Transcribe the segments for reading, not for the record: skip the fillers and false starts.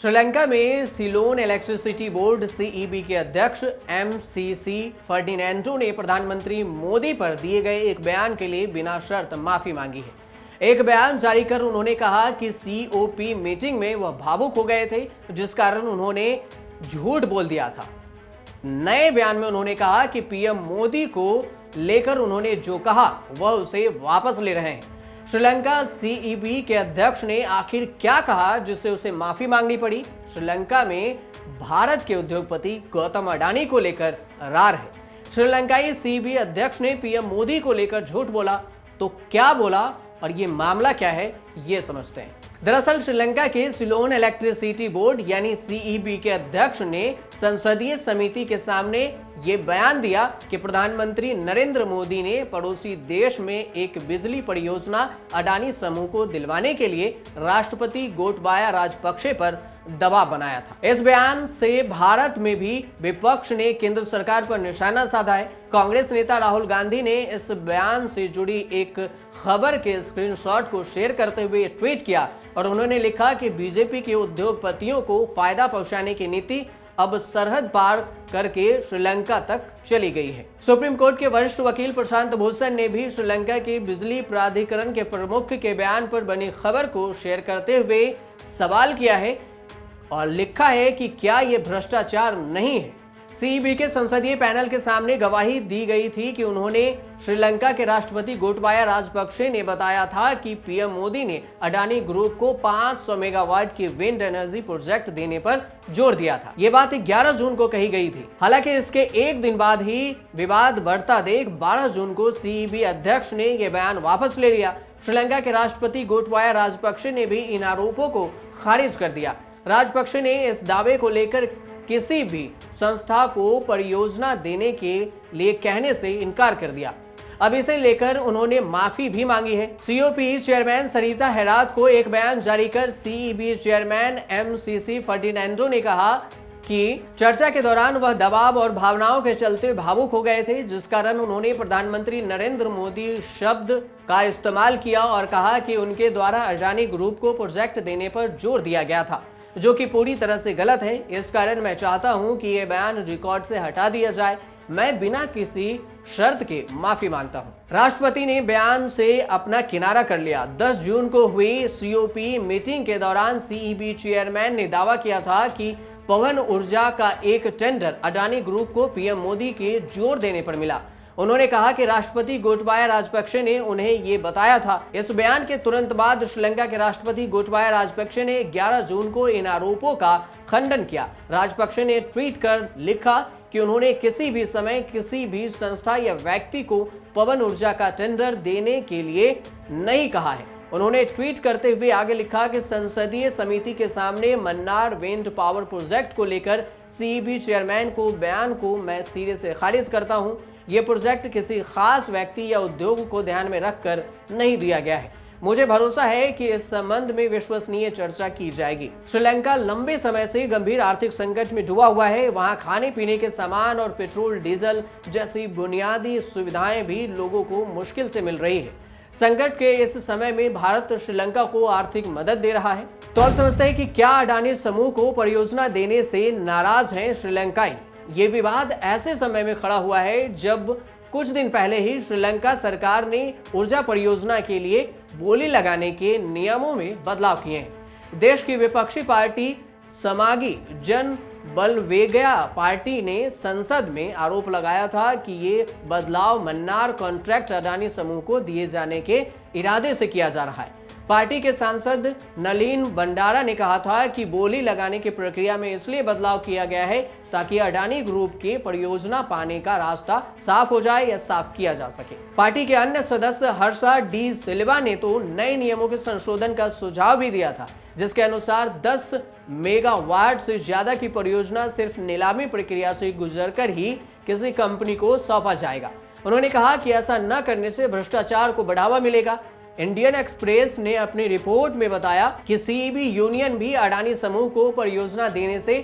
श्रीलंका में Ceylon electricity board CEB के अध्यक्ष एमसीसी फर्डिनेंडो ने प्रधानमंत्री मोदी पर दिए गए एक बयान के लिए बिना शर्त माफी मांगी है। एक बयान जारी कर उन्होंने कहा कि सीओपी मीटिंग में वह भावुक हो गए थे, जिस कारण उन्होंने झूठ बोल दिया था। नए बयान में उन्होंने कहा कि पीएम मोदी को लेकर उन्होंने जो कहा वह उसे वापस ले रहे हैं। श्रीलंका सीईबी के अध्यक्ष ने आखिर क्या कहा जिससे उसे माफी मांगनी पड़ी? श्रीलंका में भारत के उद्योगपति गौतम अडानी को लेकर रार है। श्रीलंकाई सीईबी अध्यक्ष ने पीएम मोदी को लेकर झूठ बोला, तो क्या बोला और ये मामला क्या है, ये समझते हैं। दरअसल श्रीलंका के सिलोन इलेक्ट्रिसिटी बोर्ड यानी सीईबी के अध्यक्ष ने संसदीय समिति के सामने ये बयान दिया कि प्रधानमंत्री नरेंद्र मोदी ने पड़ोसी देश में एक बिजली परियोजना अडानी समूह को दिलवाने के लिए राष्ट्रपति गोटबाया राजपक्षे पर दबाव बनाया था। इस बयान से भारत में भी विपक्ष ने केंद्र सरकार पर निशाना साधा है। कांग्रेस नेता राहुल गांधी ने इस बयान से जुड़ी एक खबर के स्क्रीनशॉट को शेयर करते हुए ट्वीट किया और उन्होंने लिखा कि बीजेपी के उद्योगपतियों को फायदा पहुंचाने की नीति अब सरहद पार करके श्रीलंका तक चली गई है। सुप्रीम कोर्ट के वरिष्ठ वकील प्रशांत भूषण ने भी श्रीलंका के बिजली प्राधिकरण के प्रमुख के बयान पर बनी खबर को शेयर करते हुए सवाल किया है और लिखा है कि क्या यह भ्रष्टाचार नहीं है। सीईबी के संसदीय पैनल के सामने गवाही दी गई थी कि उन्होंने श्रीलंका के राष्ट्रपति गोटबाया राजपक्षे ने बताया था कि पीएम मोदी ने अडानी ग्रुप को 500 मेगावाट की विंड एनर्जी प्रोजेक्ट देने पर जोर दिया था। ये बात 11 जून को कही गई थी। हालांकि इसके एक दिन बाद ही विवाद बढ़ता देख 12 जून को सीईबी अध्यक्ष ने यह बयान वापस ले लिया। श्रीलंका के राष्ट्रपति गोटबाया राजपक्षे ने भी इन आरोपों को खारिज कर दिया। राजपक्षे ने इस दावे को लेकर किसी भी संस्था को परियोजना देने के लिए कहने से इनकार कर दिया। अब इसे लेकर उन्होंने माफी भी मांगी है। सीओपी चेयरमैन सरिता हेरात को एक बयान जारी कर सीईबी चेयरमैन एमसीसी फर्डिनेंडो ने कहा कि चर्चा के दौरान वह दबाव और भावनाओं के चलते भावुक हो गए थे, जिस कारण उन्होंने प्रधानमंत्री नरेंद्र मोदी शब्द का इस्तेमाल किया और कहा कि उनके द्वारा अडानी ग्रुप को प्रोजेक्ट देने पर जोर दिया गया था, जो कि पूरी तरह से गलत है। इस कारण मैं चाहता हूं कि यह बयान रिकॉर्ड से हटा दिया जाए। मैं बिना किसी शर्त के माफी मांगता हूं। राष्ट्रपति ने बयान से अपना किनारा कर लिया। 10 जून को हुई सीओपी मीटिंग के दौरान सीईबी चेयरमैन ने दावा किया था कि पवन ऊर्जा का एक टेंडर अडानी ग्रुप को पीएम मोदी के जोर देने पर मिला। उन्होंने कहा कि राष्ट्रपति गोटबाया राजपक्षे ने उन्हें ये बताया था। इस बयान के तुरंत बाद श्रीलंका के राष्ट्रपति गोटबाया राजपक्षे ने 11 जून को इन आरोपों का खंडन किया। राजपक्षे ने ट्वीट कर लिखा कि उन्होंने किसी भी समय किसी भी संस्था या व्यक्ति को पवन ऊर्जा का टेंडर देने के लिए नहीं कहा है। उन्होंने ट्वीट करते हुए आगे लिखा कि संसदीय समिति के सामने मन्नार विंड पावर प्रोजेक्ट को लेकर सीईबी चेयरमैन को बयान को मैं सिरे से खारिज करता हूं। यह प्रोजेक्ट किसी खास व्यक्ति या उद्योग को ध्यान में रखकर नहीं दिया गया है। मुझे भरोसा है कि इस संबंध में विश्वसनीय चर्चा की जाएगी। श्रीलंका लंबे समय से गंभीर आर्थिक संकट में डूबा हुआ है। वहां खाने पीने के सामान और पेट्रोल डीजल जैसी बुनियादी सुविधाएं भी लोगों को मुश्किल से मिल रही है। संकट के इस समय में भारत श्रीलंका को आर्थिक मदद दे रहा है। तो अब समझते हैं कि क्या अडानी समूह को परियोजना देने से नाराज हैं श्रीलंकाई। ये विवाद ऐसे समय में खड़ा हुआ है जब कुछ दिन पहले ही श्रीलंका सरकार ने ऊर्जा परियोजना के लिए बोली लगाने के नियमों में बदलाव किए हैं। देश की विपक्षी पार्टी समागी जन बलवेगया पार्टी ने संसद में आरोप लगाया था कि ये बदलाव मन्नार कॉन्ट्रैक्ट अडानी समूह को दिए जाने के इरादे से किया जा रहा है। पार्टी के सांसद नलिन भंडारा ने कहा था कि बोली लगाने की प्रक्रिया में इसलिए बदलाव किया गया है ताकि अडानी ग्रुप के परियोजना पाने का रास्ता साफ हो जाए या साफ किया जा सके। पार्टी के अन्य सदस्य हर्षा डी सिल्वा ने तो नए नियमों के संशोधन का सुझाव भी दिया था, जिसके अनुसार 10 मेगावाट से ज्यादा की परियोजना सिर्फ नीलामी प्रक्रिया से गुजरकर ही किसी कंपनी को सौंपा जाएगा। उन्होंने कहा कि ऐसा न करने से भ्रष्टाचार को बढ़ावा मिलेगा। इंडियन एक्सप्रेस ने अपनी रिपोर्ट में बताया कि सीईबी यूनियन भी अडानी समूह को परियोजना देने से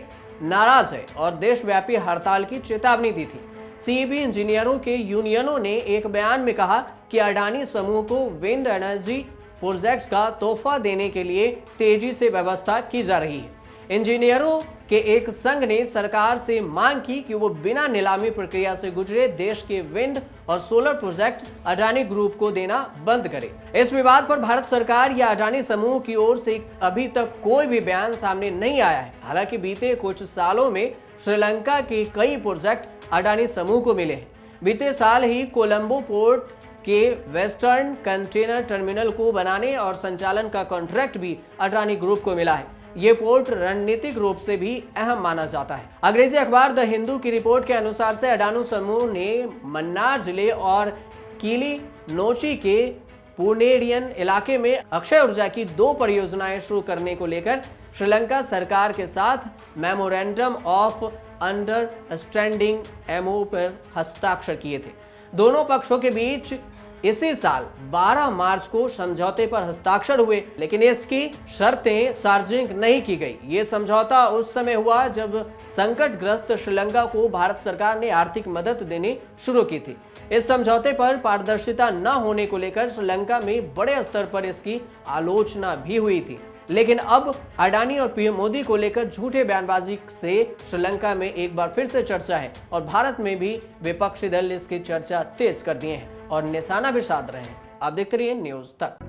नाराज है और देशव्यापी हड़ताल की चेतावनी दी थी। सीईबी इंजीनियरों के यूनियनों ने एक बयान में कहा कि अडानी समूह को विंड एनर्जी प्रोजेक्ट का तोहफा देने के लिए तेजी से व्यवस्था की जा रही है। इंजीनियरों के एक संघ ने सरकार से मांग की कि वो बिना नीलामी प्रक्रिया से गुजरे देश के विंड और सोलर प्रोजेक्ट अडानी ग्रुप को देना बंद करे। इस विवाद पर भारत सरकार या अडानी समूह की ओर से अभी तक कोई भी बयान सामने नहीं आया है। हालांकि बीते कुछ सालों में श्रीलंका के कई प्रोजेक्ट अडानी समूह को मिले हैं। बीते साल ही कोलंबो पोर्ट के वेस्टर्न कंटेनर टर्मिनल को बनाने और संचालन का कॉन्ट्रैक्ट भी अडानी ग्रुप को मिला है। ये पोर्ट रणनीतिक रूप से भी अहम माना जाता है। अंग्रेजी अखबार द हिंदू की रिपोर्ट के अनुसार से अडानी समूह ने मन्नार जिले और किली नोची के पुनेरियन इलाके में अक्षय ऊर्जा की 2 परियोजनाएं शुरू करने को लेकर श्रीलंका सरकार के साथ मेमोरेंडम ऑफ अंडरस्टैंडिंग एमओ पर हस्ताक्षर किए थे। दोनों पक्षों के बीच इसी साल 12 मार्च को समझौते पर हस्ताक्षर हुए, लेकिन इसकी शर्तें सार्वजनिक नहीं की गई। ये समझौता उस समय हुआ जब संकटग्रस्त श्रीलंका को भारत सरकार ने आर्थिक मदद देनी शुरू की थी। इस समझौते पर पारदर्शिता न होने को लेकर श्रीलंका में बड़े स्तर पर इसकी आलोचना भी हुई थी। लेकिन अब अडानी और पीएम मोदी को लेकर झूठे बयानबाजी से श्रीलंका में एक बार फिर से चर्चा है और भारत में भी विपक्षी दल इसकी चर्चा तेज कर दिए हैं और निशाना भी साध रहे हैं। आप देखते रहिए न्यूज़ तक।